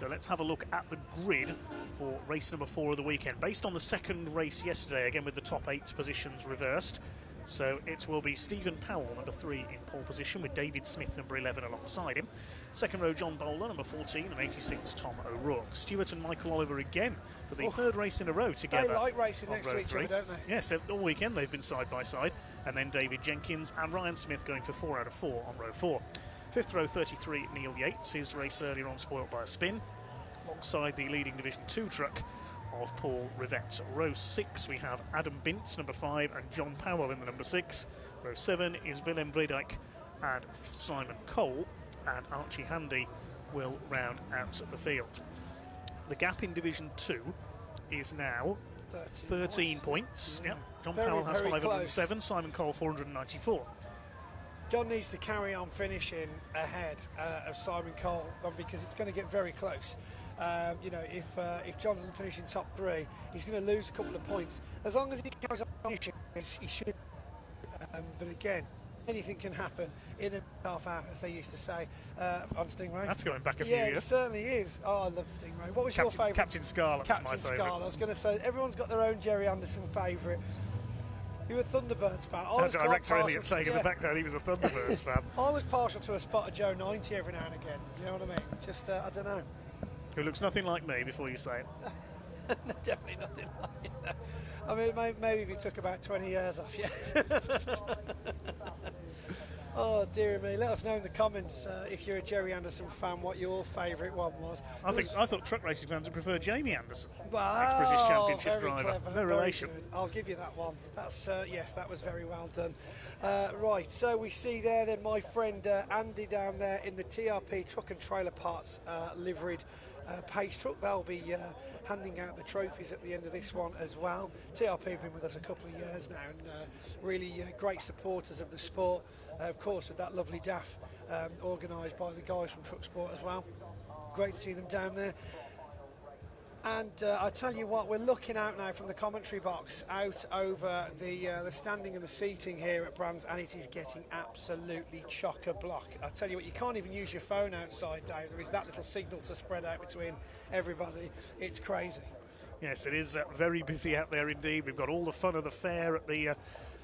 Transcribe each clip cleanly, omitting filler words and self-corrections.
So let's have a look at the grid for race number 4 of the weekend. Based on the second race yesterday, again with the top 8 positions reversed. So it will be Stephen Powell, number 3, in pole position, with David Smith, number 11, alongside him. Second row, John Bowler, number 14, and 86, Tom O'Rourke. Stewart and Michael Oliver again for the third race in a row together. They like racing next to each other, don't they? Yes, all weekend they've been side by side. And then David Jenkins and Ryan Smith going for 4 out of 4 on row 4. Fifth row, 33, Neil Yates. His race earlier on spoilt by a spin, alongside the leading Division 2 truck of Paul Rivette. Row 6 we have Adam Bintz, number 5, and John Powell in the number 6. Row 7 is Willem Bredijk and Simon Cole, and Archie Handy will round out the field. The gap in Division 2 is now 13 points. Yeah. John Powell has 507, close. Simon Cole 494. John needs to carry on finishing ahead of Simon Cole because it's going to get very close. You know, if John doesn't finish in top 3, he's going to lose a couple of points. As long as he carries on finishing, he should. But again, anything can happen in the half hour, as they used to say on Stingray. That's going back a few years. Yeah, it certainly is. Oh, I love Stingray. What was your favourite? Captain Scarlet was my favourite. Captain Scarlet. I was going to say, everyone's got their own Jerry Anderson favourite. You were a Thunderbirds fan. Director Elliot saying in the background he was a Thunderbirds fan. I was partial to a spot of Joe 90 every now and again. You know what I mean? Just, I don't know. Who looks nothing like me before you say it. Definitely nothing like you. I mean, maybe if you took about 20 years off, yeah. Oh, dear me. Let us know in the comments if you're a Jerry Anderson fan what your favourite one was. I thought truck racing fans would prefer Jamie Anderson, wow, ex-British Championship very driver. Clever, no relation. Good. I'll give you that one. That's yes, that was very well done. Right, so we see there then my friend Andy down there in the TRP Truck and Trailer Parts liveried pace truck. They'll be handing out the trophies at the end of this one as well. TRP have been with us a couple of years now and really great supporters of the sport. Of course, with that lovely DAF organised by the guys from Truck Sport as well. Great to see them down there. And I tell you what, we're looking out now from the commentary box out over the standing and the seating here at Brands, and it is getting absolutely chock-a-block. I tell you what, you can't even use your phone outside, Dave. There is that little signal to spread out between everybody. It's crazy. Yes, it is very busy out there indeed. We've got all the fun of the fair at the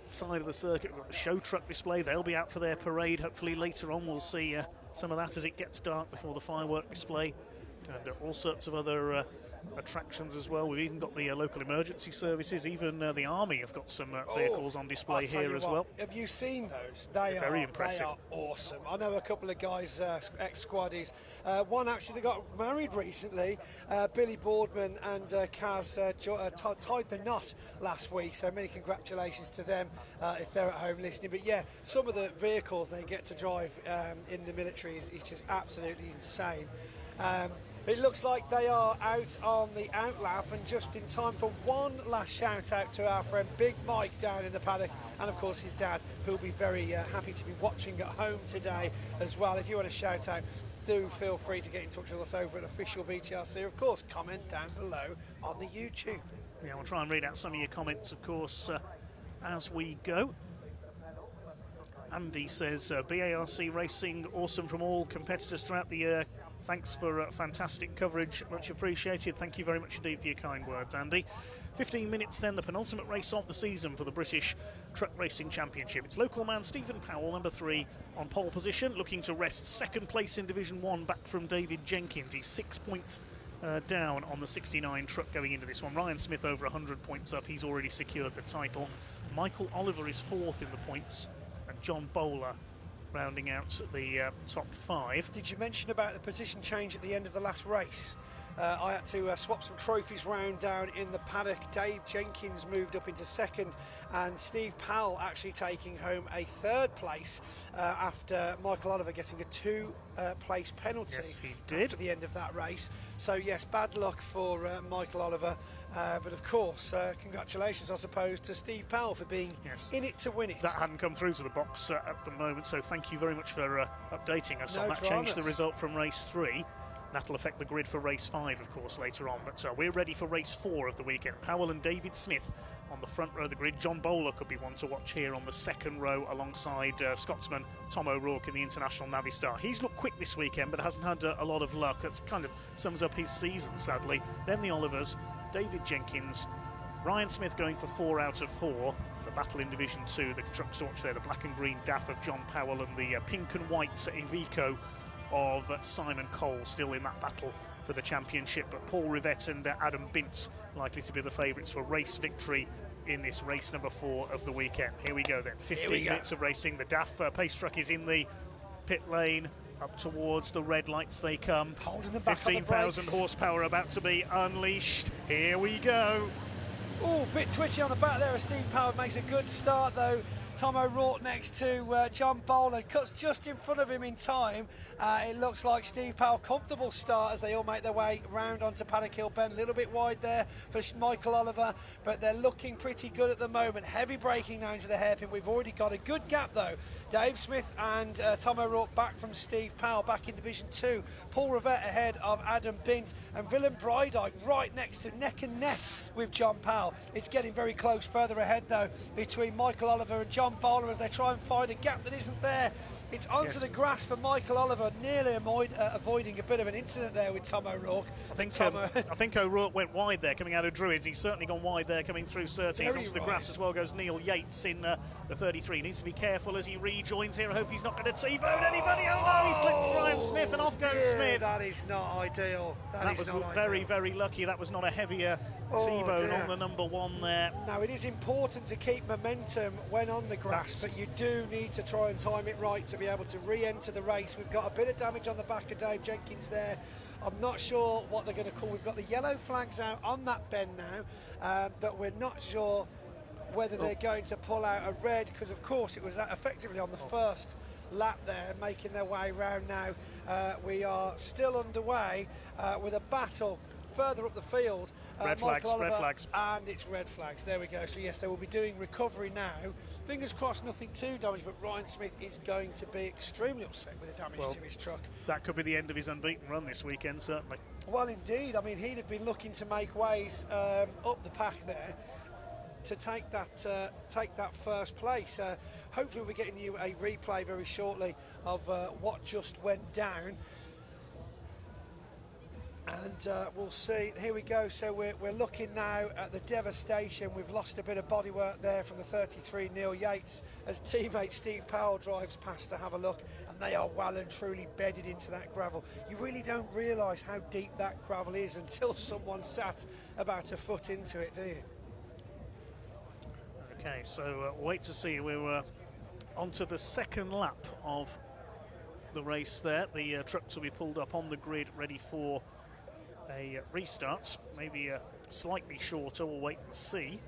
side of the circuit. We've got the show truck display. They'll be out for their parade. Hopefully later on we'll see some of that as it gets dark before the firework display. And all sorts of other attractions as well. We've even got the local emergency services. Even the Army have got some vehicles on display here as well. Have you seen those? They're very impressive. They are awesome. I know a couple of guys, ex-squaddies. One actually got married recently. Billy Boardman and Kaz tied the knot last week, so many congratulations to them if they're at home listening. But yeah, some of the vehicles they get to drive in the military is just absolutely insane. It looks like they are out on the outlap, and just in time for one last shout out to our friend Big Mike down in the paddock, and of course his dad, who'll be very happy to be watching at home today as well. If you want to shout out, do feel free to get in touch with us over at Official BTRC. Of course, comment down below on the YouTube. Yeah, we'll try and read out some of your comments, of course, as we go. Andy says, BARC racing, awesome from all competitors throughout the year. Thanks for fantastic coverage, much appreciated. Thank you very much indeed for your kind words, Andy. 15 minutes then, the penultimate race of the season for the British Truck Racing Championship. It's local man Stephen Powell, number 3, on pole position, looking to wrest second place in Division 1 back from David Jenkins. He's 6 points down on the 69 truck going into this one. Ryan Smith over 100 points up. He's already secured the title. Michael Oliver is 4th in the points, and John Bowler rounding out the top 5. Did you mention about the position change at the end of the last race? I had to swap some trophies round down in the paddock. Dave Jenkins moved up into 2nd, and Steve Powell actually taking home a 3rd place after Michael Oliver getting a 2-place penalty. Yes, he did. At the end of that race. So yes, bad luck for Michael Oliver, but of course congratulations, I suppose, to Steve Powell for being in it to win it. That hadn't come through to the box at the moment, so thank you very much for updating us on that. Changed the result from race 3. That'll affect the grid for race 5, of course, later on. But we're ready for race 4 of the weekend. Powell and David Smith on the front row of the grid. John Bowler could be one to watch here on the second row alongside Scotsman Tom O'Rourke in the International Navistar. He's looked quick this weekend but hasn't had a lot of luck. That's kind of sums up his season, sadly. Then the Olivers, David Jenkins, Ryan Smith going for 4 out of 4. The battle in Division 2, the trucks to watch there, the black and green DAF of John Powell and the pink and white Iveco of Simon Cole still in that battle for the championship. But Paul Rivette and Adam Bintz likely to be the favourites for race victory in this race number 4 of the weekend. Here we go then, 15 minutes of racing. The DAF pace truck is in the pit lane. Up towards the red lights they come. 15,000 horsepower about to be unleashed. Here we go. Oh, bit twitchy on the back there. Steve Powell makes a good start though. Tom O'Rourke next to John Bowler, cuts just in front of him in time. It looks like Steve Powell, comfortable start as they all make their way round onto Paddock Hill Bend. A little bit wide there for Michael Oliver, but they're looking pretty good at the moment. Heavy braking now into the hairpin. We've already got a good gap though. Dave Smith and Tom O'Rourke back from Steve Powell, back in Division 2. Paul Rivette ahead of Adam Bint, and Willem Breidijk right next to neck and neck with John Powell. It's getting very close further ahead though between Michael Oliver and John Bowler as they try and find a gap that isn't there. It's onto the grass for Michael Oliver, nearly avoiding a bit of an incident there with Tom O'Rourke. I think O'Rourke went wide there coming out of Druids. He's certainly gone wide there coming through Surtees. Onto the grass as well goes Neil Yates in the 33. Needs to be careful as he rejoins here. I hope he's not going to T-bone anybody. Oh no, he's clipped Ryan Smith and off goes Smith. That is not ideal. That was very, very lucky. That was not a heavier T-bone on the number 1 there. Now, it is important to keep momentum when on the grass, but you do need to try and time it right to be able to re-enter the race. We've got a bit of damage on the back of Dave Jenkins there. I'm not sure what they're going to call. We've got the yellow flags out on that bend now, but we're not sure whether they're going to pull out a red, because of course it was effectively on the first lap there, making their way round now. We are still underway with a battle further up the field. Red flags, and it's red flags. There we go. So yes, they will be doing recovery now. Fingers crossed, nothing too damaged, but Ryan Smith is going to be extremely upset with the damage to his truck. That could be the end of his unbeaten run this weekend, certainly. Well, indeed. I mean, he'd have been looking to make ways up the pack there to take that first place. Hopefully, we're getting you a replay very shortly of what just went down. And we'll see. Here we go. So we're looking now at the devastation. We've lost a bit of bodywork there from the 33 Neil Yates as teammate Steve Powell drives past to have a look, and they are well and truly bedded into that gravel. You really don't realise how deep that gravel is until someone sat about a foot into it, do you? Okay, so wait to see. We're onto the second lap of the race there. The trucks will be pulled up on the grid ready for a restart, maybe slightly shorter. We'll wait and see.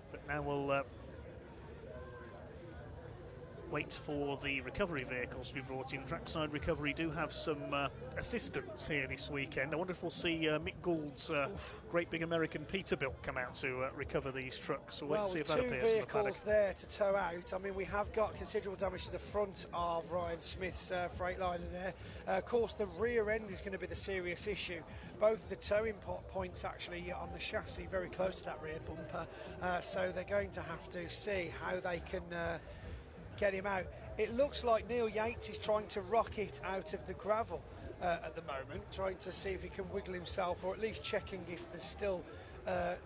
But now we'll wait for the recovery vehicles to be brought in. Trackside Recovery do have some assistance here this weekend. I wonder if we'll see Mick Gould's great big American Peterbilt come out to recover these trucks. We'll wait and see if that appears. Well, 2 vehicles there to tow out. I mean, we have got considerable damage to the front of Ryan Smith's Freightliner there. Of course, the rear end is going to be the serious issue. Both of the towing points actually on the chassis very close to that rear bumper. So they're going to have to see how they can get him out. It looks like Neil Yates is trying to rock it out of the gravel at the moment, trying to see if he can wiggle himself, or at least checking if there's still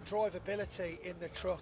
drivability in the truck.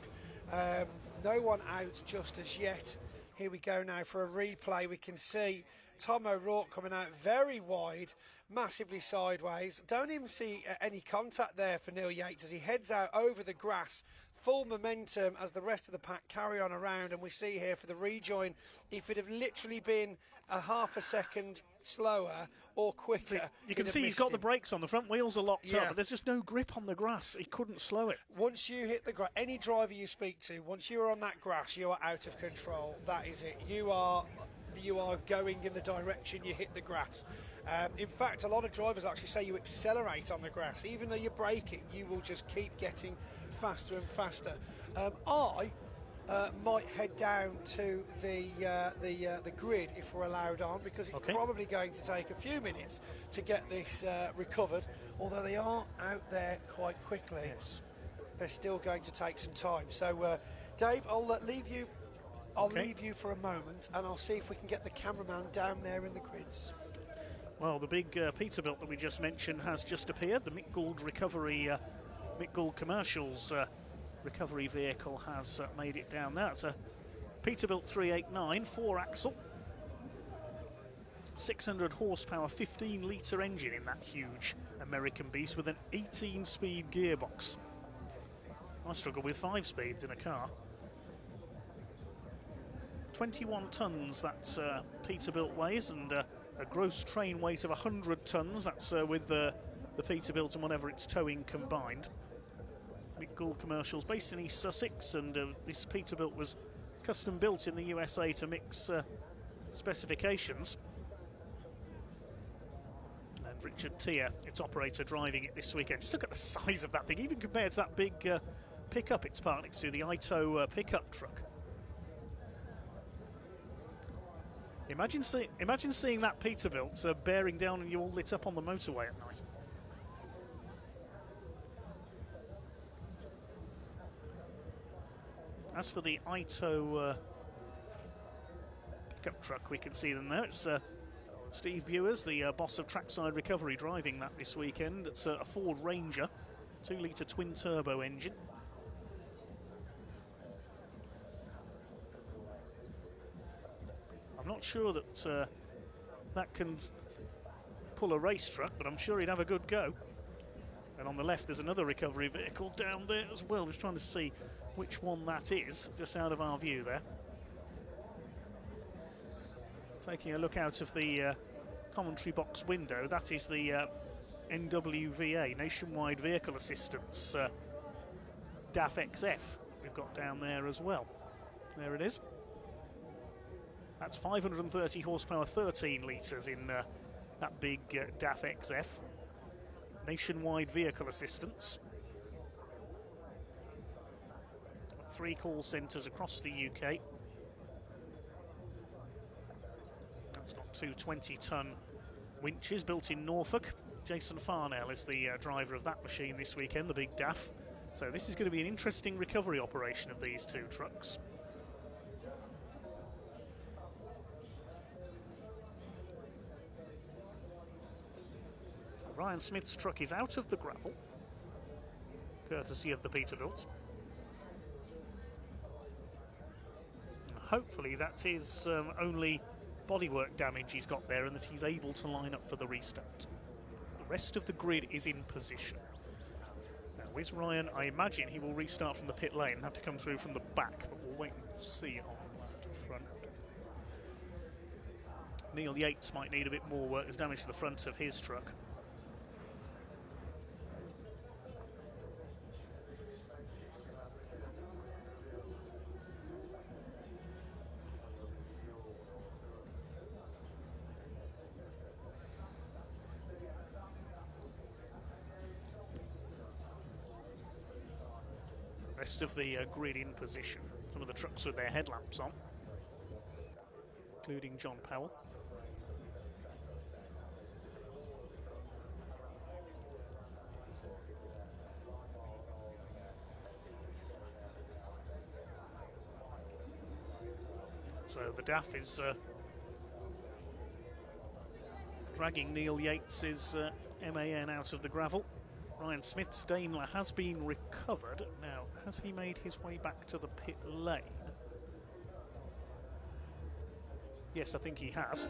No one out just as yet. Here we go now for a replay. We can see Tom O'Rourke coming out very wide, massively sideways. Don't even see any contact there for Neil Yates as he heads out over the grass. Full momentum as the rest of the pack carry on around, and we see here for the rejoin, if it had literally been a half a second slower or quicker. You can see he's got the brakes on, the front wheels are locked up, but there's just no grip on the grass. He couldn't slow it. Once you hit the grass, any driver you speak to, once you are on that grass, you are out of control. That is it. You are going in the direction you hit the grass. In fact, a lot of drivers actually say you accelerate on the grass. Even though you're braking, you will just keep getting faster and faster. I might head down to the grid if we're allowed on, because it's probably going to take a few minutes to get this recovered, although they are out there quite quickly. Yes. they're still going to take some time. So, Dave, I'll leave you. Leave you for a moment, and I'll see if we can get the cameraman down there in the grids. Well, the big Peterbilt that we just mentioned has just appeared. The Mick Gould Mick Gould Commercials recovery vehicle has made it down there. It's a Peterbilt 389, 4-axle, 600 horsepower, 15-litre engine in that huge American beast with an 18-speed gearbox. I struggle with 5 speeds in a car. 21 tonnes that Peterbilt weighs, and a gross train weight of 100 tonnes. That's with the Peterbilt and whatever it's towing combined. Mick Gould Commercials, based in East Sussex, and this Peterbilt was custom built in the USA to Mick's specifications. And Richard Tier, its operator, driving it this weekend. Just look at the size of that thing, even compared to that big pickup it's parked next to, the Ito pickup truck. Imagine seeing that Peterbilt bearing down and you all lit up on the motorway at night. As for the Ito pickup truck, we can see them there. It's Steve Bewers, the boss of Trackside Recovery, driving that this weekend. It's a Ford Ranger, 2-litre twin-turbo engine. I'm not sure that that can pull a race truck, but I'm sure he'd have a good go. And on the left, there's another recovery vehicle down there as well. Just trying to see which one that is, just out of our view there. Taking a look out of the commentary box window, that is the NWVA, Nationwide Vehicle Assistance, DAF XF we've got down there as well. There it is. That's 530 horsepower, 13 litres in that big DAF XF. Nationwide Vehicle Assistance. 3 call centres across the UK. That's got 2 20-tonne winches built in Norfolk. Jason Farnell is the driver of that machine this weekend, the big DAF. So this is going to be an interesting recovery operation of these 2 trucks. Ryan Smith's truck is out of the gravel, courtesy of the Peterbilt. Hopefully that is only bodywork damage he's got there and that he's able to line up for the restart. The rest of the grid is in position. Now with Ryan, I imagine he will restart from the pit lane and have to come through from the back, but we'll wait and see on that front. Neil Yates might need a bit more work. There's damage to the front of his truck. Rest of the grid in position. Some of the trucks with their headlamps on, including John Powell. So the DAF is dragging Neil Yates's MAN out of the gravel. Ryan Smith's Daimler has been recovered. Now, has he made his way back to the pit lane? Yes, I think he has.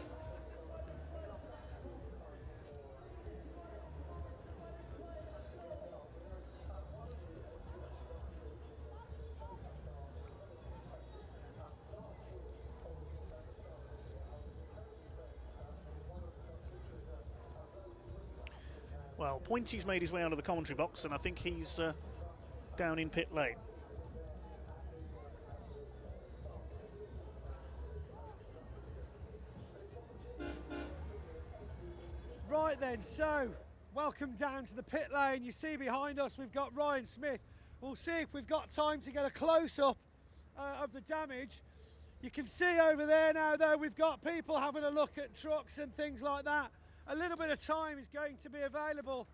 Well, Pointy's made his way out of the commentary box, and I think he's down in pit lane. Right then, so welcome down to the pit lane. You see behind us we've got Ryan Smith. We'll see if we've got time to get a close-up of the damage. You can see over there now, though, we've got people having a look at trucks and things like that. A little bit of time is going to be available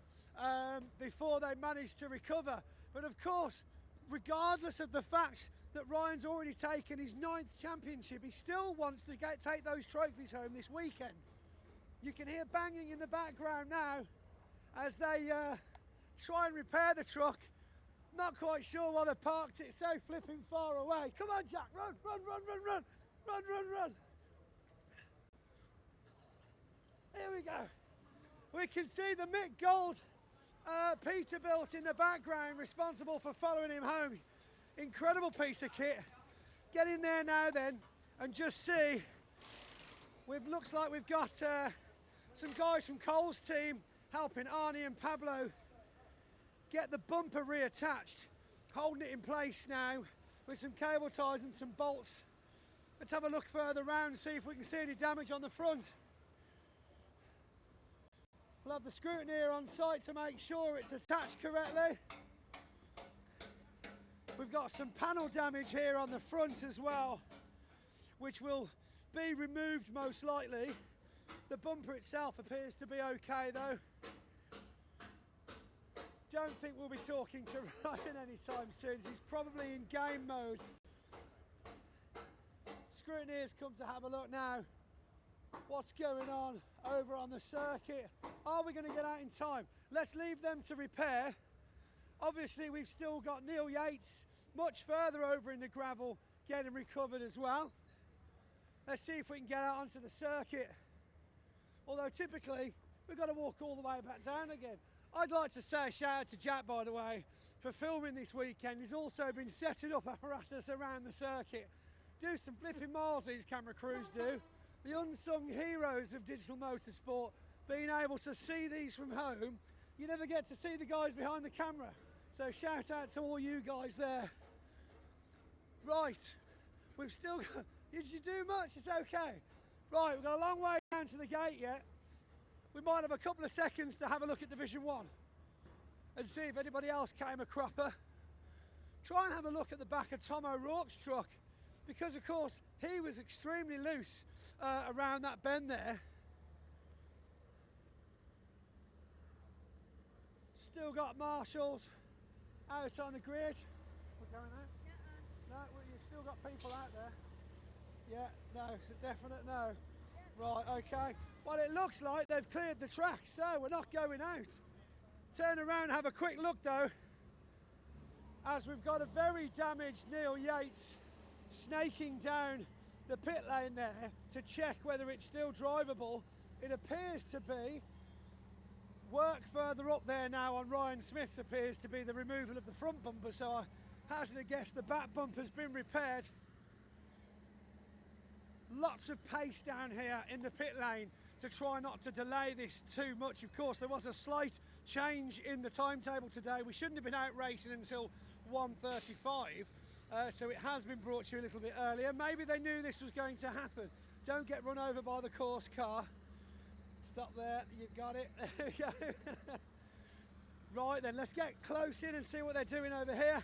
before they managed to recover. But of course, regardless of the fact that Ryan's already taken his 9th championship, he still wants to take those trophies home this weekend. You can hear banging in the background now as they try and repair the truck. Not quite sure why they parked it so flipping far away. Come on, Jack, run, run, run, run, run, run, run, run. Here we go. We can see the Mick Gold Peterbilt in the background, responsible for following him home. Incredible piece of kit. Get in there now then and just see. Looks like we've got some guys from Cole's team helping Arnie and Pablo get the bumper reattached, holding it in place now with some cable ties and some bolts. Let's have a look further around and see if we can see any damage on the front. We'll have the scrutineer on site to make sure it's attached correctly. We've got some panel damage here on the front as well, which will be removed most likely. The bumper itself appears to be okay though. Don't think we'll be talking to Ryan anytime soon. He's probably in game mode. Scrutineers come to have a look now. What's going on over on the circuit? Are we going to get out in time? Let's leave them to repair. Obviously, we've still got Neil Yates much further over in the gravel getting recovered as well. Let's see if we can get out onto the circuit. Although typically, we've got to walk all the way back down again. I'd like to say a shout out to Jack, by the way, for filming this weekend. He's also been setting up apparatus around the circuit. Do some flipping miles, these camera crews do. The unsung heroes of digital motorsport, being able to see these from home. You never get to see the guys behind the camera. So shout out to all you guys there. Right, we've still got, did you do much? It's okay. Right, we've got a long way down to the gate yet. We might have a couple of seconds to have a look at Division 1 and see if anybody else came a cropper. Try and have a look at the back of Tom O'Rourke's truck, because of course he was extremely loose around that bend there. Still got marshals out on the grid. We're going out? No, well, you've still got people out there. Yeah, no, it's a definite no. Right, okay. Well, it looks like they've cleared the track, so we're not going out. Turn around and have a quick look though, as we've got a very damaged Neil Yates snaking down the pit lane there to check whether it's still drivable. It appears to be. Work further up there now on Ryan Smith's appears to be the removal of the front bumper, so I hazard a guess the back bumper's been repaired. Lots of pace down here in the pit lane to try not to delay this too much. Of course, there was a slight change in the timetable today. We shouldn't have been out racing until 1:35, so it has been brought to you a little bit earlier. Maybe they knew this was going to happen. Don't get run over by the course car. Stop there, you've got it. There we go. Right then, let's get close in and see what they're doing over here.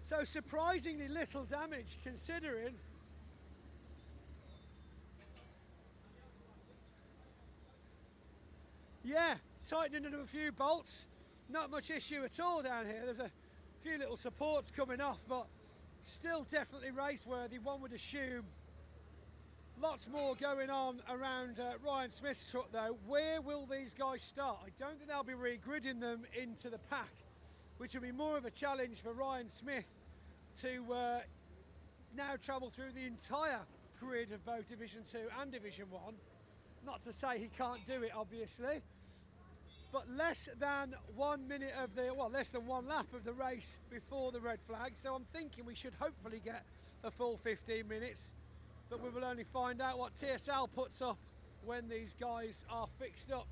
So surprisingly little damage considering. Yeah, tightening into a few bolts. Not much issue at all down here. There's a few little supports coming off, but still definitely race worthy, one would assume. Lots more going on around Ryan Smith's truck though. Where will these guys start? I don't think they'll be re-gridding them into the pack, which will be more of a challenge for Ryan Smith to now travel through the entire grid of both Division 2 and Division 1. Not to say he can't do it, obviously, but less than 1 minute of the, well, less than one lap of the race before the red flag, so I'm thinking we should hopefully get a full 15 minutes, but we will only find out what TSL puts up when these guys are fixed up.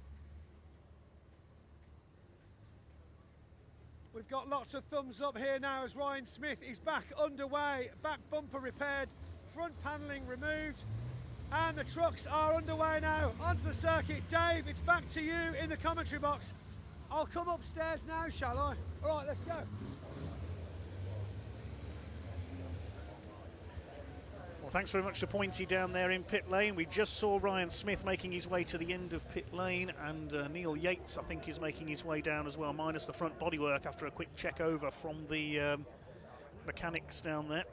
We've got lots of thumbs up here now as Ryan Smith is back underway, back bumper repaired, front panelling removed, and the trucks are underway now onto the circuit. Dave, it's back to you in the commentary box. I'll come upstairs now, shall I? All right, let's go. Well, thanks very much to Pointy down there in pit lane. We just saw Ryan Smith making his way to the end of pit lane, and Neil Yates, I think, is making his way down as well, minus the front bodywork after a quick check over from the mechanics down there.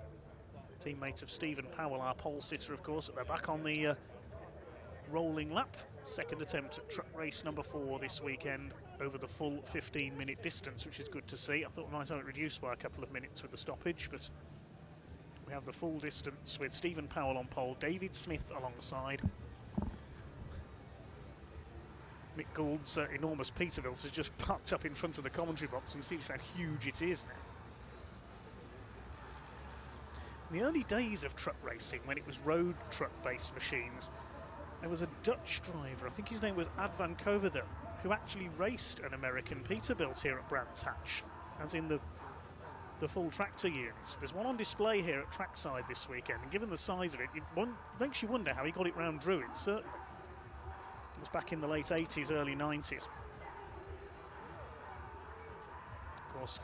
Teammate of Stephen Powell, our pole sitter, of course. They're back on the rolling lap. Second attempt at truck race number 4 this weekend over the full 15-minute distance, which is good to see. I thought we might have it reduced by a couple of minutes with the stoppage, but we have the full distance with Stephen Powell on pole, David Smith alongside. Mick Gould's enormous Peterbilt has just parked up in front of the commentary box, and you see just how huge it is now. In the early days of truck racing, when it was road truck-based machines, there was a Dutch driver, I think his name was Ad van Koverde, who actually raced an American Peterbilt here at Brands Hatch, as in the full tractor units. There's one on display here at trackside this weekend, and given the size of it, it makes you wonder how he got it round Druids, certainly. It was back in the late 80s, early 90s. Of course,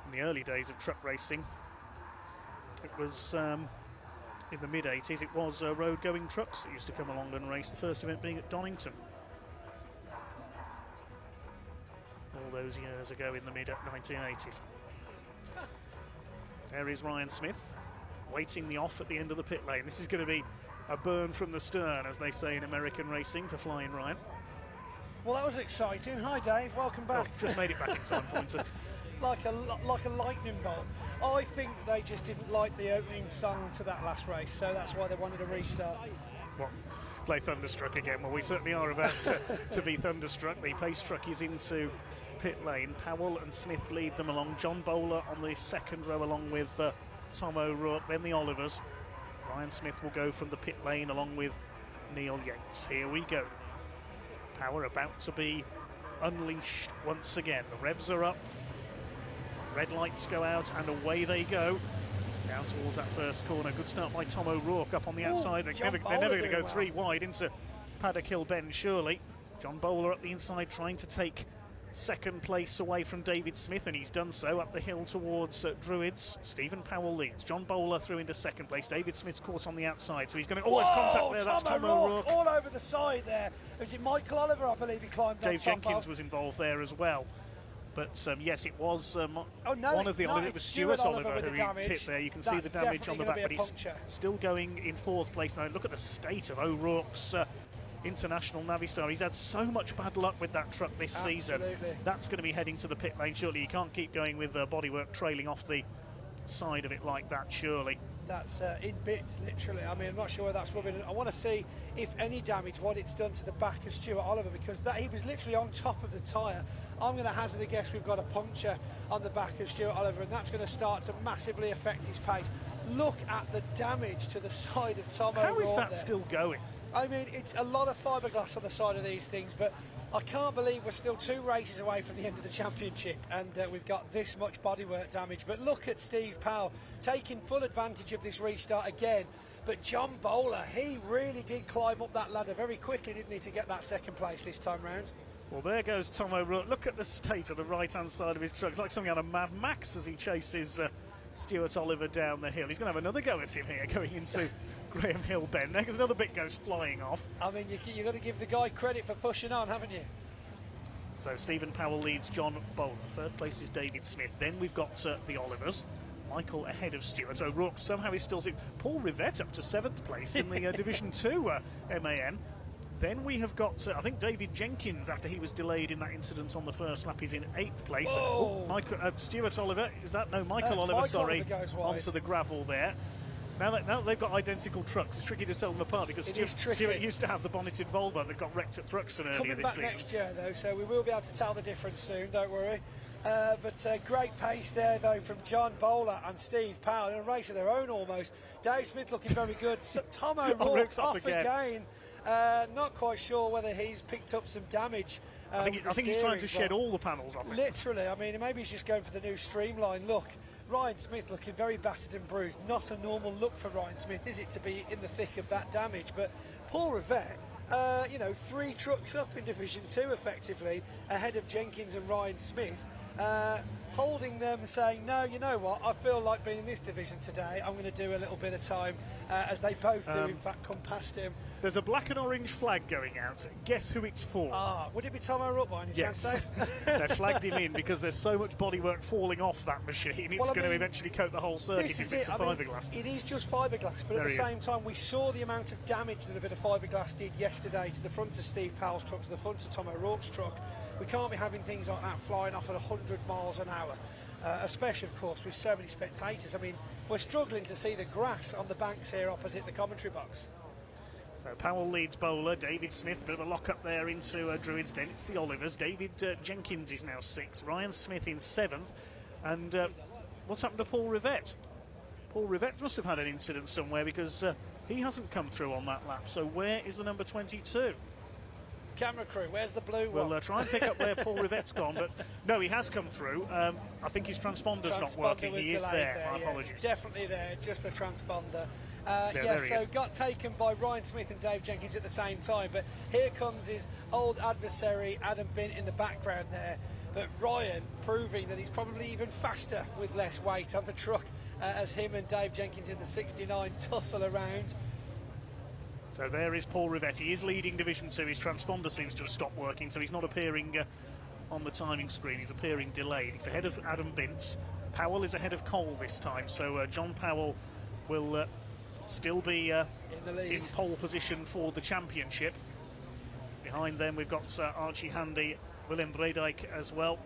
in the early days of truck racing, it was in the mid-80s, it was road-going trucks that used to come along and race, the first event being at Donington. All those years ago in the mid-1980s. There is Ryan Smith, waiting the off at the end of the pit lane. This is going to be a burn from the stern, as they say in American racing, for Flying Ryan. Well, that was exciting. Hi, Dave. Welcome back. Oh, just made it back in time, Pointer. like a lightning bolt. I think that they just didn't like the opening song to that last race, so that's why they wanted a restart. What? Play Thunderstruck again? Well, we certainly are about to be Thunderstruck. The pace truck is into pit lane. Powell and Smith lead them along. John Bowler on the second row along with Tom O'Rourke, then the Olivers. Ryan Smith will go from the pit lane along with Neil Yates. Here we go. Power about to be unleashed once again. The revs are up. Red lights go out and away they go. Down towards that first corner. Good start by Tom O'Rourke up on the outside. They're never going to go three wide into Paddock Hill Bend, surely. John Bowler up the inside trying to take second place away from David Smith, and he's done so up the hill towards Druids. Stephen Powell leads. John Bowler through into second place. David Smith's caught on the outside, so he's going to... Oh, there's contact there. That's Tom O'Rourke. All over the side there. Was it Michael Oliver, I believe, he climbed on top of? Dave Jenkins was involved there as well. But yes, it was one of the Oliver. It was Stuart Oliver who he hit there. You can see the damage on the back, but he's still going in fourth place now. Look at the state of O'Rourke's International Navistar. He's had so much bad luck with that truck this season. That's going to be heading to the pit lane, surely. You can't keep going with bodywork trailing off the side of it like that, surely. That's in bits, literally. I mean, I'm not sure where that's rubbing. I want to see, if any damage, what it's done to the back of Stuart Oliver, because he was literally on top of the tyre. I'm going to hazard a guess we've got a puncture on the back of Stuart Oliver, and that's going to start to massively affect his pace. Look at the damage to the side of Tom O'Rourke. How is that still going? I mean, it's a lot of fiberglass on the side of these things, but I can't believe we're still 2 races away from the end of the championship, and we've got this much bodywork damage. But look at Steve Powell taking full advantage of this restart again. But John Bowler, he really did climb up that ladder very quickly, didn't he, to get that second place this time round? Well, there goes Tom O'Rourke. Look at the state of the right-hand side of his truck. It's like something out of Mad Max as he chases Stuart Oliver down the hill. He's going to have another go at him here going into Graham Hill Bend there, because another bit goes flying off. I mean, you've got to give the guy credit for pushing on, haven't you? So Stephen Powell leads John Bowler. Third place is David Smith. Then we've got the Olivers. Michael ahead of Stuart. O'Rourke somehow is still... Paul Rivette up to 7th place in the Division 2 MAN. Then we have got, I think, David Jenkins, after he was delayed in that incident on the first lap, is in 8th place. Stuart Oliver, is that? No, Michael Oliver, sorry, onto the gravel there. Now they've got identical trucks. It's tricky to tell them apart, because Stuart used to have the bonneted Volvo that got wrecked at Thruxton earlier this season. Coming back next year, though, so we will be able to tell the difference soon, don't worry. But great pace there, though, from John Bowler and Steve Powell in a race of their own almost. Dave Smith looking very good. Tom O'Rourke off again. Not quite sure whether he's picked up some damage. I think he's trying to shed all the panels off it. Literally, I mean, maybe he's just going for the new streamline look. Ryan Smith looking very battered and bruised. Not a normal look for Ryan Smith, is it, to be in the thick of that damage? But Paul Rivette, 3 trucks up in Division 2 effectively, ahead of Jenkins and Ryan Smith. holding them, saying, no, you know what, I feel like being in this division today, I'm going to do a little bit of time, as they both do, in fact, come past him. There's a black and orange flag going out. Guess who it's for? Would it be Tomo Ruck by any chance, Dave? They flagged him in because there's so much bodywork falling off that machine. It's going to eventually coat the whole circuit in bits of fiberglass. It is just fiberglass, but at the same time, we saw the amount of damage that a bit of fiberglass did yesterday to the front of Steve Powell's truck, to the front of Tomo Ruck's truck. We can't be having things like that flying off at 100 miles an hour, especially, of course, with so many spectators. I mean, we're struggling to see the grass on the banks here opposite the commentary box. So Powell leads Bowler, David Smith, bit of a lock-up there into Druids, then it's the Olivers. David Jenkins is now 6th, Ryan Smith in 7th, and what's happened to Paul Rivette? Paul Rivette must have had an incident somewhere because he hasn't come through on that lap, so where is the number 22? Camera crew, where's the blue one? We'll try and pick up where Paul Rivette's gone, but no, he has come through. I think his transponder's not working. He is there. My apologies. Definitely there, just the transponder. So got taken by Ryan Smith and Dave Jenkins at the same time, but here comes his old adversary Adam Bint in the background there, but Ryan proving that he's probably even faster with less weight on the truck, as him and Dave Jenkins in the 69 tussle around. So there is Paul Rivette. He is leading Division 2. His transponder seems to have stopped working, so he's not appearing on the timing screen. He's appearing delayed. He's ahead of Adam Bint. Powell is ahead of Cole this time, so John Powell will still be in the lead, in pole position for the championship. Behind them we've got Archie Handy, Willem Bredijk as well,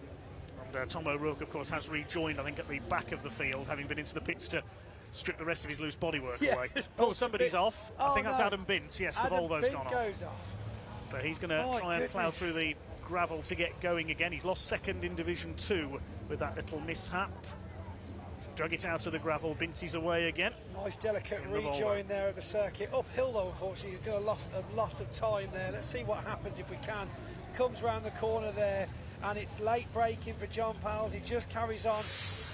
and Tom O'Rourke of course has rejoined, I think, at the back of the field, having been into the pits to strip the rest of his loose bodywork away. Oh, somebody's off. I think that's Adam Bint. Yes, Adam the Volvo's Bint gone goes off. So he's going to try and plough through the gravel to get going again. He's lost 2nd in Division 2 with that little mishap. Drug it out of the gravel. Binty's away again. Nice delicate rejoin there of the circuit. Uphill though, unfortunately, he's going to lost a lot of time there. Let's see what happens if we can. Comes round the corner there, and it's late braking for John Powell. He just carries on,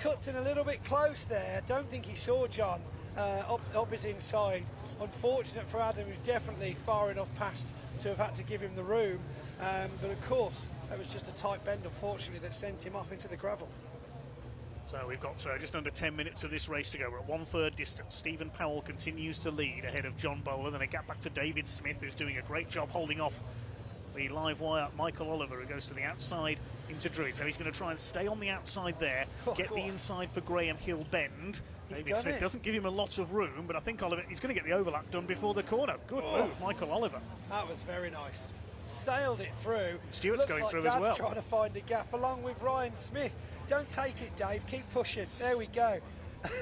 cuts in a little bit close there. Don't think he saw John up his inside. Unfortunate for Adam, who's definitely far enough past to have had to give him the room. But of course, that was just a tight bend, unfortunately, that sent him off into the gravel. So we've got just under 10 minutes of this race to go. We're at 1/3 distance. Stephen Powell continues to lead ahead of John Bowler. Then a gap back to David Smith, who's doing a great job holding off the live wire Michael Oliver, who goes to the outside into Druid. So he's going to try and stay on the outside there, get the inside for Graham Hill Bend. David Smith doesn't give him a lot of room, but I think Oliver, he's going to get the overlap done before the corner. Good move, Michael Oliver. That was very nice. Sailed it through. Stewart's going through Dad's as well. Trying to find a gap along with Ryan Smith. Don't take it, Dave. Keep pushing. There we go.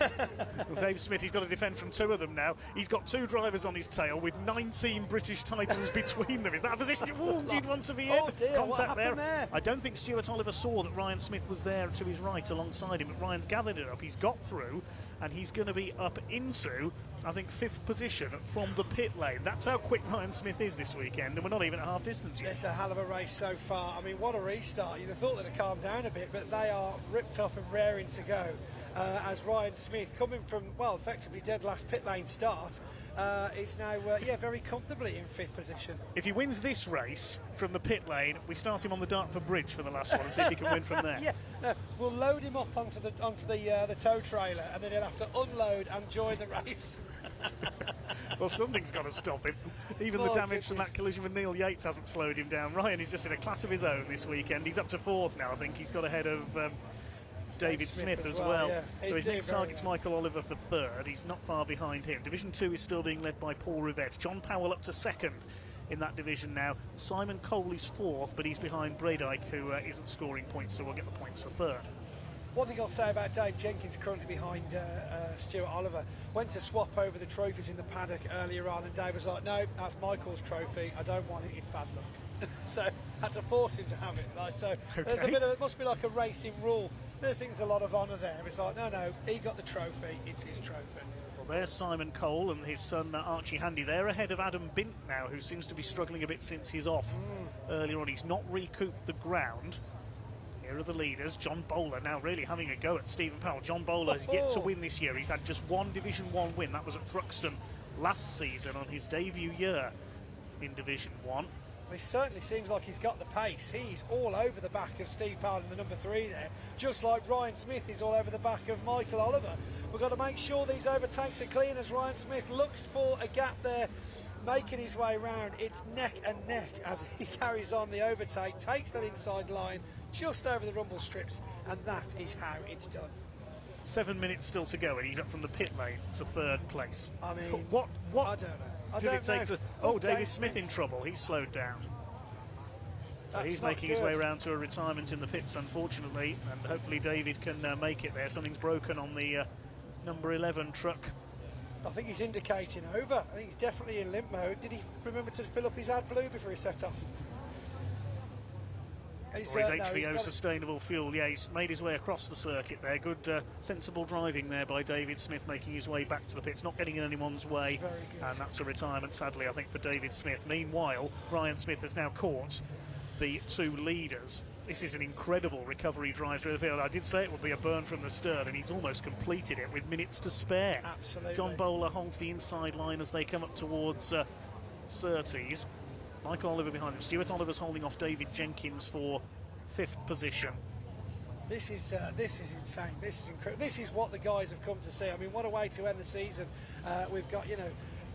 Well, Dave Smith, he's got to defend from 2 of them now. He's got 2 drivers on his tail with 19 British titles between them. Is that a position you did want to be in? Oh dear, Contact what happened there? I don't think Stuart Oliver saw that Ryan Smith was there to his right alongside him, but Ryan's gathered it up. He's got through, and he's going to be up into, I think, 5th position from the pit lane. That's how quick Ryan Smith is this weekend, and we're not even at half distance yet. It's a hell of a race so far. I mean, what a restart. You'd have thought they'd have calmed down a bit, but they are ripped up and raring to go. As Ryan Smith, coming from, well, effectively dead last pit lane start, is now, very comfortably in 5th position. If he wins this race from the pit lane, we start him on the Dartford Bridge for the last one and see if he can win from there. No, we'll load him up onto the tow trailer, and then he'll have to unload and join the race. Well, something's got to stop him. Even the damage from that collision with Neil Yates hasn't slowed him down. Ryan is just in a class of his own this weekend. He's up to 4th now, I think. He's got ahead of David Smith as well. So his next target's Michael Oliver for 3rd. He's not far behind him. Division 2 is still being led by Paul Rivette. John Powell up to 2nd in that division now. Simon Cole is 4th, but he's behind Bredijk, who isn't scoring points, so we'll get the points for 3rd. One thing I'll say about Dave Jenkins, currently behind Stuart Oliver, went to swap over the trophies in the paddock earlier on, and Dave was like, no, that's Michael's trophy, I don't want it, it's bad luck. So had to force him to have it. There's a bit of, it must be like a racing rule. There's a lot of honour there. It's like, no, he got the trophy, it's his trophy. Well, there's Simon Cole and his son Archie Handy. They're ahead of Adam Bint now, who seems to be struggling a bit since he's off earlier on. He's not recouped the ground. Here are the leaders. John Bowler now really having a go at Stephen Powell. John Bowler has yet to win this year. He's had just 1 Division 1 win. That was at Thruxton last season on his debut year in Division 1. It certainly seems like he's got the pace. He's all over the back of Steve Powell in the number 3 there, just like Ryan Smith is all over the back of Michael Oliver. We've got to make sure these overtakes are clean as Ryan Smith looks for a gap there, making his way around. It's neck and neck as he carries on the overtake, takes that inside line just over the rumble strips, and that is how it's done. 7 minutes still to go, and he's up from the pit lane to 3rd place. I mean, what I don't know. does it take to... Oh, David Smith in trouble. He's slowed down. So he's making his way around to a retirement in the pits, unfortunately, and hopefully David can make it there. Something's broken on the number 11 truck. I think he's indicating over. I think he's definitely in limp mode. Did he remember to fill up his AdBlue before he set off? Or his HVO sustainable fuel. Yeah, he's made his way across the circuit there. Good, sensible driving there by David Smith, making his way back to the pits, not getting in anyone's way. Very good. And that's a retirement, sadly, I think, for David Smith. Meanwhile, Ryan Smith has now caught the 2 leaders. This is an incredible recovery drive through the field. I did say it would be a burn from the stern, and he's almost completed it with minutes to spare. Absolutely. John Bowler holds the inside line as they come up towards Surtees. Michael Oliver behind him. Stuart Oliver's holding off David Jenkins for 5th position. This is insane. This is incredible. This is what the guys have come to see. I mean, what a way to end the season. We've got, you know,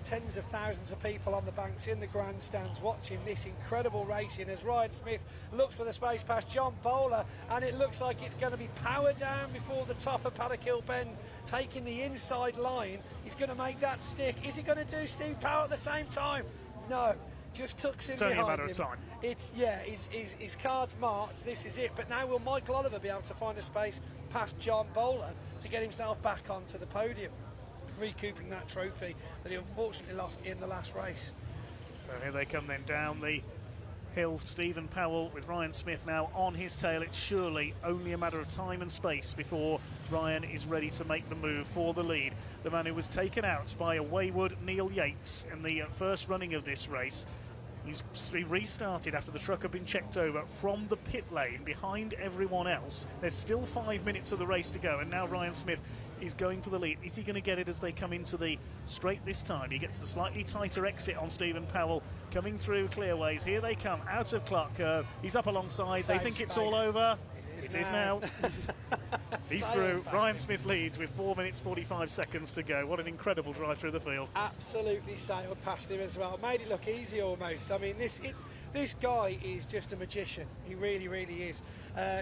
tens of thousands of people on the banks in the grandstands watching this incredible racing as Ryan Smith looks for the space past John Bowler, and it looks like it's going to be power down before the top of Paddock Bend, taking the inside line. He's going to make that stick. Is he going to do Steve Powell at the same time? No. Just tucks in behind him. It's only a matter of time. It's, yeah, his card's marked. This is it. But now will Michael Oliver be able to find a space past John Bowler to get himself back onto the podium, recouping that trophy that he unfortunately lost in the last race? So here they come then down the hill. Stephen Powell with Ryan Smith now on his tail. It's surely only a matter of time and space before Ryan is ready to make the move for the lead. The man who was taken out by a wayward Neil Yates in the first running of this race. He restarted after the truck had been checked over from the pit lane behind everyone else. There's still 5 minutes of the race to go, and now Ryan Smith is going for the lead. Is he going to get it as they come into the straight this time? He gets the slightly tighter exit on Stephen Powell coming through clearways. Here they come out of Clark Curve. He's up alongside. They think it's all over. It is now. He's through. Ryan Smith leads with 4 minutes 45 seconds to go. What an incredible drive through the field. Absolutely sailed past him as well. Made it look easy almost. I mean, this guy is just a magician. He really, really is.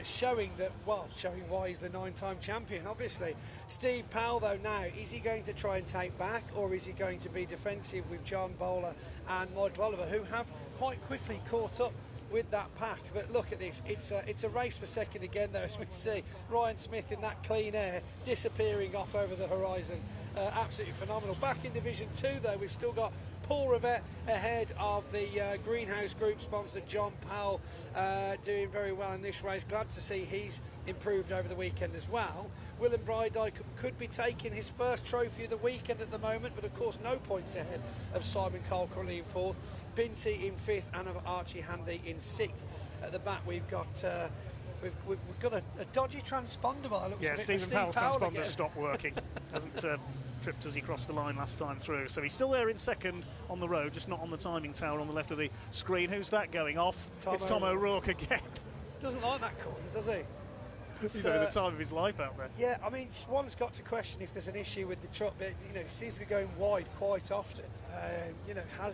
Showing why he's the 9-time champion, obviously. Steve Powell, though, now, is he going to try and take back, or is he going to be defensive with John Bowler and Michael Oliver, who have quite quickly caught up with that pack? But look at this, it's a race for second again, though, as we see Ryan Smith in that clean air disappearing off over the horizon. Absolutely phenomenal. Back in Division 2, though, we've still got Paul Rivette ahead of the Greenhouse Group sponsored John Powell, doing very well in this race. Glad to see he's improved over the weekend as well. Willem Brydyke could be taking his first trophy of the weekend at the moment, but of course no points ahead of Simon Cole currently in 4th, Binty in 5th, and of Archie Handy in 6th. At the back we've got we've got a dodgy transponder by the looks of it. Stephen Powell's transponder stopped working. Hasn't tripped as he crossed the line last time through. So he's still there in second on the road, just not on the timing tower on the left of the screen. Who's that going off? It's Tom O'Rourke again. Doesn't like that corner, does he? He's having the time of his life out there. Yeah, I mean, one's got to question if there's an issue with the truck, but it seems to be going wide quite often.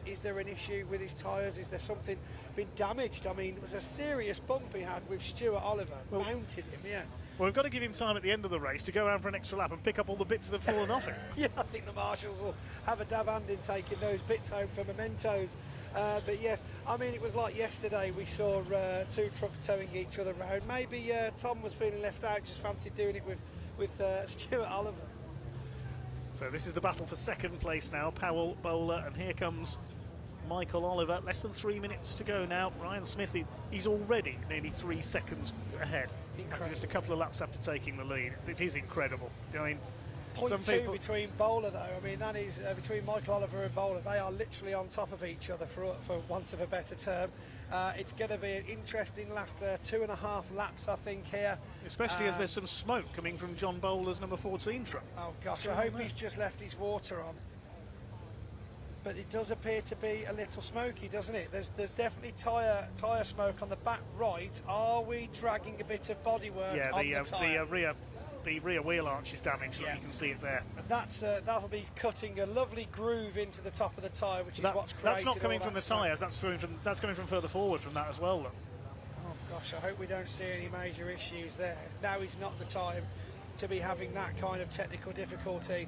Is there an issue with his tyres? Is there something been damaged? I mean, it was a serious bump he had with Stuart Oliver, mounted him, yeah. Well, we've got to give him time at the end of the race to go around for an extra lap and pick up all the bits that have fallen off him. Yeah, I think the marshals will have a dab hand in taking those bits home for mementos. But yes, I mean, it was like yesterday we saw 2 trucks towing each other round. Maybe Tom was feeling left out, just fancied doing it with Stuart Oliver. So this is the battle for second place now. Powell, Bowler, and here comes Michael Oliver. Less than 3 minutes to go now. Ryan Smith, he's already nearly 3 seconds ahead. Incredible. Just a couple of laps after taking the lead. It is incredible. I mean, 0.2 between Bowler, though. I mean, that is between Michael Oliver and Bowler. They are literally on top of each other, for want of a better term. It's going to be an interesting last 2.5 laps, I think, here. Especially as there's some smoke coming from John Bowler's number 14 truck. Oh, gosh, I hope he's just left his water on. but it does appear to be a little smoky, doesn't it? There's definitely tyre smoke on the back right. Are we dragging a bit of bodywork on the tyre? The rear wheel arch is damaged. Yeah. You can see it there. And that'll be cutting a lovely groove into the top of the tyre, which is what's created. That's not coming from the tyres. That's coming from further forward from that as well. Look. Oh gosh, I hope we don't see any major issues there. Now is not the time to be having that kind of technical difficulty.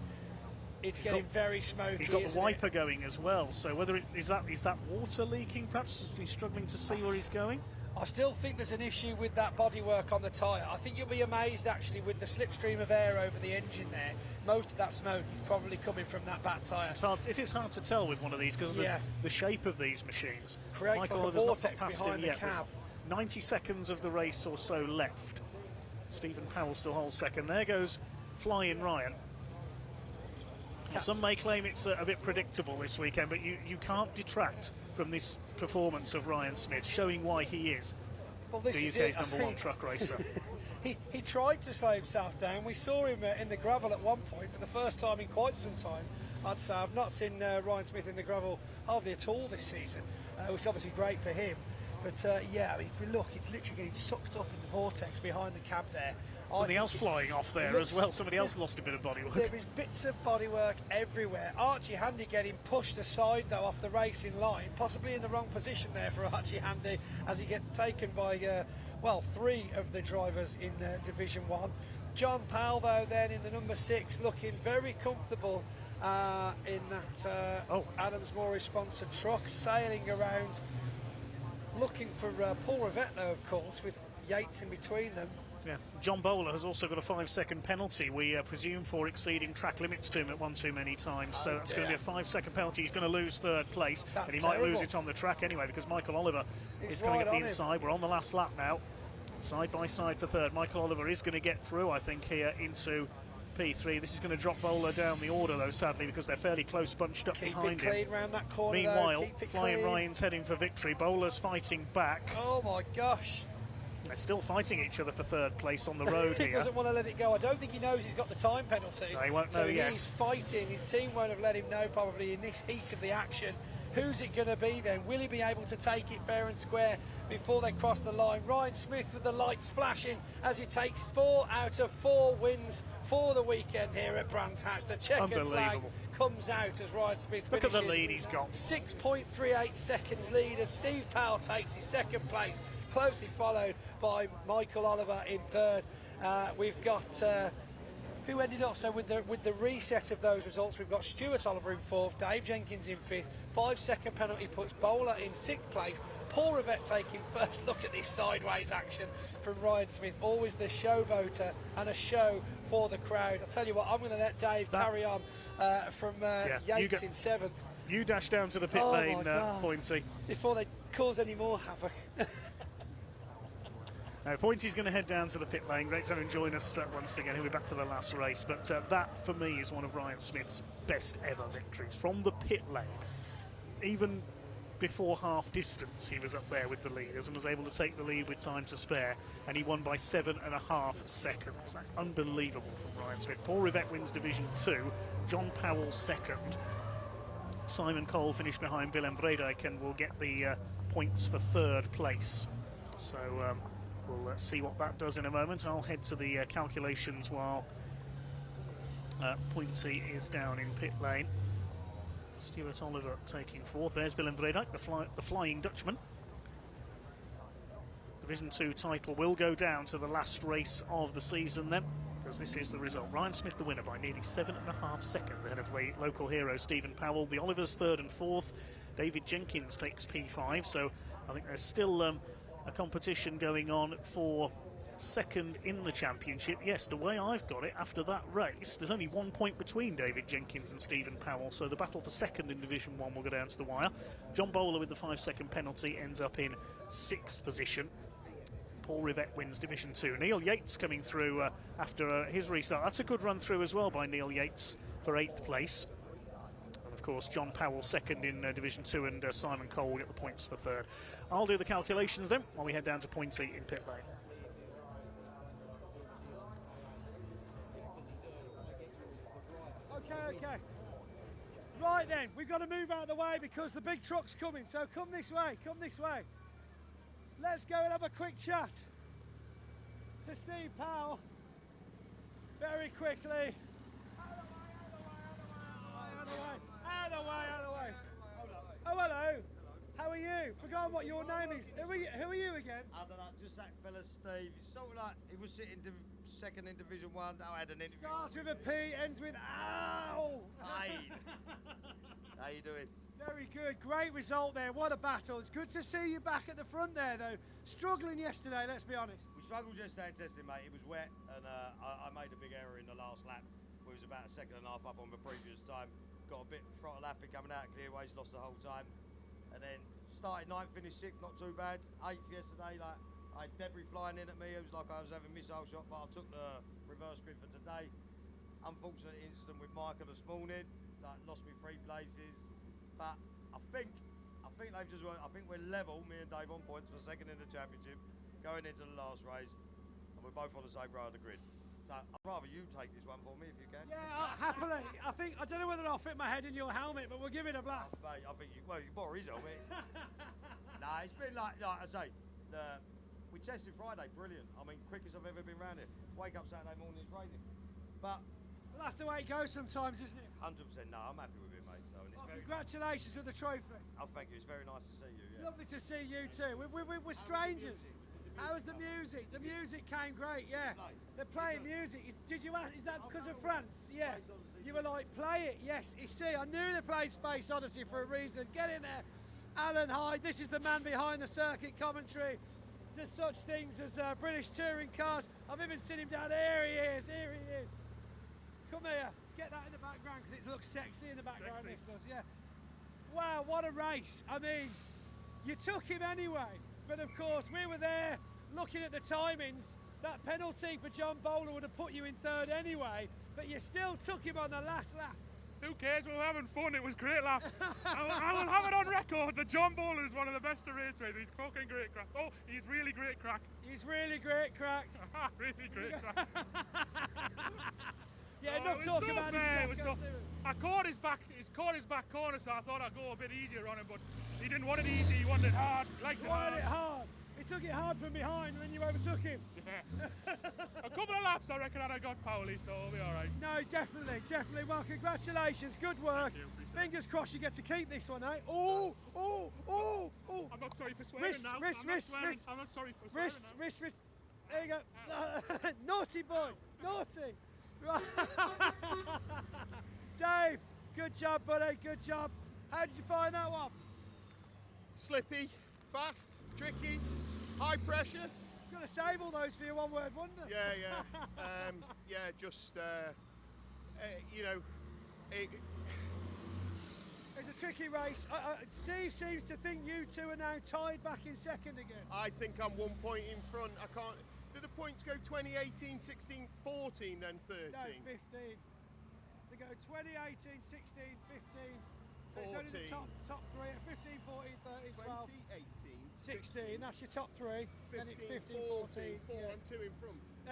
It's getting very smoky. He's got the wiper going as well. So whether is that water leaking? Perhaps he's struggling to see where he's going. I still think there's an issue with that bodywork on the tyre. I think you'll be amazed actually with the slipstream of air over the engine there. Most of that smoke is probably coming from that back tyre. It is hard to tell with one of these because of the shape of these machines. Creates like a vortex behind the cab. There's 90 seconds of the race or so left. Stephen Powell still holds second. There goes Flying Ryan. Well, some may claim it's a bit predictable this weekend, but you can't detract from this performance of Ryan Smith, showing why he is the UK's #1 truck racer. he tried to slow himself down. We saw him in the gravel at one point for the first time in quite some time. I'd say I've not seen Ryan Smith in the gravel hardly at all this season, which is obviously great for him. But yeah, I mean, if we look, it's literally getting sucked up in the vortex behind the cab there. Something else flying off there as well. Somebody else lost a bit of bodywork. There is bits of bodywork everywhere. Archie Handy getting pushed aside though off the racing line, possibly in the wrong position there for Archie Handy as he gets taken by, well, 3 of the drivers in Division 1. John Powell though then in the number 6 looking very comfortable in that Adams Morris sponsored truck, sailing around looking for Paul Rivette though, of course, with Yates in between them. Yeah, John Bowler has also got a 5-second penalty, we presume, for exceeding track limits to him at one too many times. So that's going to be a 5-second penalty. He's going to lose 3rd place, and he might lose it on the track anyway because Michael Oliver is coming up the inside. We're on the last lap now, side by side for 3rd. Michael Oliver is going to get through, I think, here into P3. This is going to drop Bowler down the order, though, sadly, because they're fairly close bunched up behind him. Clean round that corner, meanwhile, Flying Ryan's heading for victory. Bowler's fighting back. Oh my gosh. They're still fighting each other for 3rd place on the road he here. doesn't want to let it go. I don't think he knows he's got the time penalty. No, he won't know, he's fighting. His team won't have let him know probably in this heat of the action. Who's it going to be then? Will he be able to take it fair and square before they cross the line? Ryan Smith with the lights flashing as he takes 4 out of 4 wins for the weekend here at Brands Hatch. The checkered flag comes out as Ryan Smith finishes. Look at the lead he's got. 6.38 seconds lead as Steve Powell takes his 2nd place, closely followed by Michael Oliver in 3rd. We've got who ended up, so with the reset of those results, we've got Stuart Oliver in 4th, Dave Jenkins in 5th, 5-second penalty puts Bowler in 6th place, Paul Rivette taking 1st. Look at this sideways action from Ryan Smith, always the showboater and a show for the crowd. I'll tell you what, I'm going to let Dave carry on from Yates in 7th. You dash down to the pit lane, Pointy. Before they cause any more havoc. Now, Pointy's going to head down to the pit lane. Great to have him join us once again. He'll be back for the last race. But that, for me, is one of Ryan Smith's best ever victories. From the pit lane, even before half distance, he was up there with the leaders and was able to take the lead with time to spare. And he won by 7.5 seconds. That's unbelievable from Ryan Smith. Paul Rivette wins Division 2. John Powell 2nd. Simon Cole finished behind Willem Vredijk and will get the points for 3rd place. So we'll see what that does in a moment. I'll head to the calculations while Pointy is down in pit lane. Stuart Oliver taking 4th. There's Willem Vredijk, the Flying Dutchman. Division 2 title will go down to the last race of the season then, because this is the result. Ryan Smith the winner by nearly 7.5 seconds ahead of the local hero Stephen Powell. The Olivers 3rd and 4th. David Jenkins takes P5, so I think there's still a competition going on for 2nd in the championship. Yes, the way I've got it, after that race, there's only 1 point between David Jenkins and Stephen Powell, so the battle for 2nd in Division 1 will go down to the wire. John Bowler with the 5-second penalty ends up in 6th position. Paul Rivette wins Division 2. Neil Yates coming through after his restart. That's a good run through as well by Neil Yates for 8th place. And of course, John Powell 2nd in Division 2 and Simon Cole will get the points for 3rd. I'll do the calculations then while we head down to Pointy in pit lane. Okay. Right then, we've got to move out of the way because the big truck's coming. So come this way, come this way. Let's go and have a quick chat to Steve Powell. Very quickly. Out of the way. Hold up. Oh, hello. How are you? Forgotten what your name is. Who are you again? I don't know, just that fella Steve. Sort of like, he was sitting second in Division 1. I had an interview. Starts with a P, ends with ow. Hey. How you doing? Very good, great result there. What a battle. It's good to see you back at the front there though. Struggling yesterday, let's be honest. We struggled yesterday in testing, mate. It was wet, and I made a big error in the last lap. We was about a second and a half up on the previous time. Got a bit throttle happy coming out of clearways, lost the whole time. And then started 9th, finished 6th, not too bad. 8th yesterday, like I had debris flying in at me. It was like I was having a missile shot, but I took the reverse grid for today. Unfortunate incident with Micah this morning, like lost me 3 places. But I think they've just. I think we're level, me and Dave, on points for second in the championship, going into the last race, and we're both on the same row of the grid. So I'd rather you take this one for me if you can. Yeah, happily. I don't know whether I'll fit my head in your helmet, but we'll give it a blast. Mate, I think you bought his helmet. Nah, it's been like I say, we tested Friday, brilliant. I mean, quickest I've ever been round here. Wake up Saturday morning, it's raining. But well, that's the way it goes sometimes, isn't it? 100%, no, I'm happy with it, mate. So, and it's very congratulations with the trophy. Oh, thank you. It's very nice to see you. Yeah. Lovely to see you too. We're strangers. How's the music? The music came great, yeah. They're playing music. Did you ask, is that because of France? Yeah. You were like, play it, yes. You see, I knew they played Space Odyssey for a reason. Get in there. Alan Hyde, this is the man behind the circuit commentary. Does such things as British touring cars. I've even seen him down there. Here he is. Come here. Let's get that in the background because it looks sexy in the background, this does, yeah. Wow, what a race. I mean, you took him anyway. But of course, we were there looking at the timings. That penalty for John Bowler would have put you in 3rd anyway, but you still took him on the last lap. Who cares? We were having fun. It was great laugh. I will have it on record that John Bowler is one of the best to race with. He's fucking great crack. Oh, he's really great crack. He's really great crack. Really great crack. Yeah, enough talking about his crack. I caught his back corner, so I thought I'd go a bit easier on him, but he didn't want it easy. He wanted it hard. He wanted it hard. He took it hard from behind and then you overtook him. Yeah. A couple of laps, I reckon, and I got Powley, so we'll be all right. No, definitely. Well, congratulations. Good work. Fingers crossed you get to keep this one, eh? Oh. I'm not sorry for swearing now. I'm not sorry for swearing now. Wrist. There you go. Naughty boy. Naughty. Dave, good job, buddy. Good job. How did you find that one? Slippy, fast, tricky, high pressure. Got to save all those for your one-word wonder. Yeah. Just you know, it's a tricky race. Steve seems to think you two are now tied back in second again. I think I'm 1 point in front. I can't. Do the points go 2018, 16, 14, then 13? No, 15. They go 2018, 16, 15. So it's only the top 3, 15, 14, 13, 12. 2018, 16, that's your top 3. 15, then it's 15, 14, 14. 4 yeah. and 2 in front.